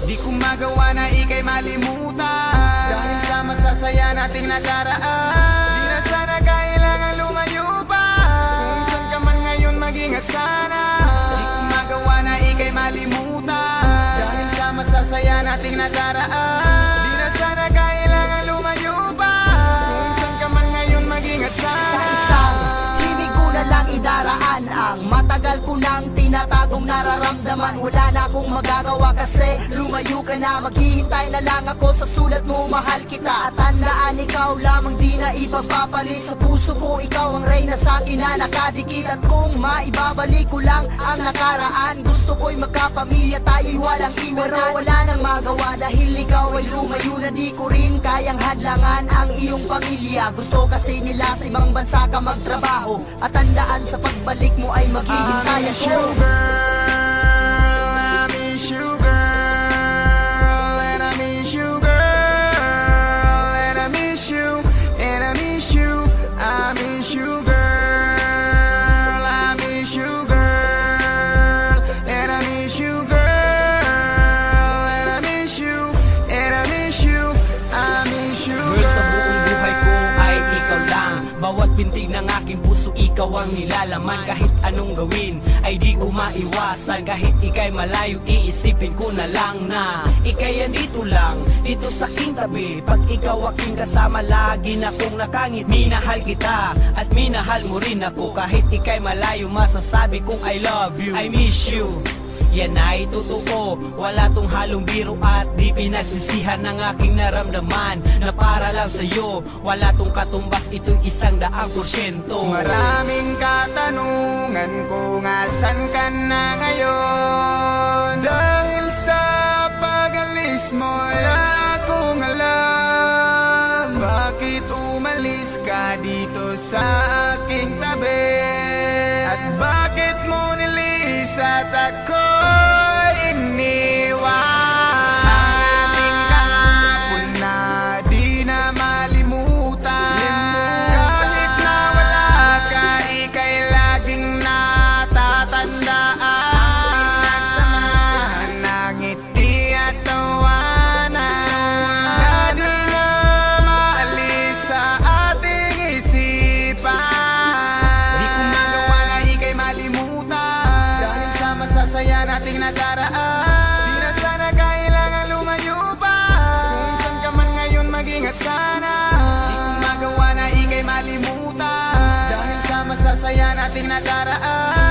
Di ko magawa na ika'y malimutan, dahil sa masasaya nating nakaraan. Di na sana kailangan lumayo pa, kung saan ka man ngayon mag-ingat sana. Di ko magawa na ika'y malimutan, dahil sa masasaya nating nakaraan. Di na sana kailangan lumayo pa, kung saan ka man ngayon mag-ingat sana. Sa isang himig ko na lang idaraan ang matagal ko nang tinatagong nararamdaman. Wala na akong magagawa kasi lumayo ka na. Maghihintay na lang ako sa sulat mo, mahal kita. At tandaan, ikaw lamang di na ipagpapalit. Sa puso ko, ikaw ang reyna sa akin na nakadikit. At kung maibabalik ko lang ang nakaraan, gusto ko'y magkapamilya, tayo'y walang iwanan. Pero wala nang magawa dahil ikaw ay lumayo na. Di ko rin kayang hadlangan ang iyong pamilya. Gusto kasi nila sa ibang bansa ka magtrabaho. At tandaan, sa pagbalik mo ay maghihintay I miss ako. you, girl. I miss you, girl. And I miss you, girl. And I miss you. And I miss you. I miss you, girl. I miss you, girl. And I miss you, girl. And I miss you. And I miss you. I miss you, girl. Girl, sa buong buhay ko ay ikaw lang. Bawat pintig ng aking puso, ikaw ang nilalaman. Kahit anong gawin ay di ko maiwasan. Kahit ika'y malayo, iisipin ko na lang na ika'y andito lang, dito sa aking tabi. Pag ikaw aking kasama, lagi na kong nakangit. Minahal kita at minahal mo rin ako. Kahit ika'y malayo, masasabi kong I love you, I miss you. Yan ay totoo, wala tong halong biro at di pinagsisihan ng aking naramdaman na para lang sa'yo, wala tong katumbas, ito'y 100%. Maraming katanungan kung asan ka na ngayon, dahil sa pag-alis mo'y akong alam. Bakit umalis ka dito sa aking tabi? At bakit mo nilis at ako'y iniwan? Ang ating kahapon na di na malimutan. Kahit na wala ka, ika'y laging natatandaan. Pinagsamahan ng ngiti at tawanan, na di na maalis sa ating isipan. Di ko magawa na ika'y malimutan, dahil sa masasaya nating nakaraan. Di na sana kailangan lumayo pa, kung saan ka man ngayon mag-ingat sana. Di ko magawa na ika'y malimutan, dahil sa masasaya nating nakaraan.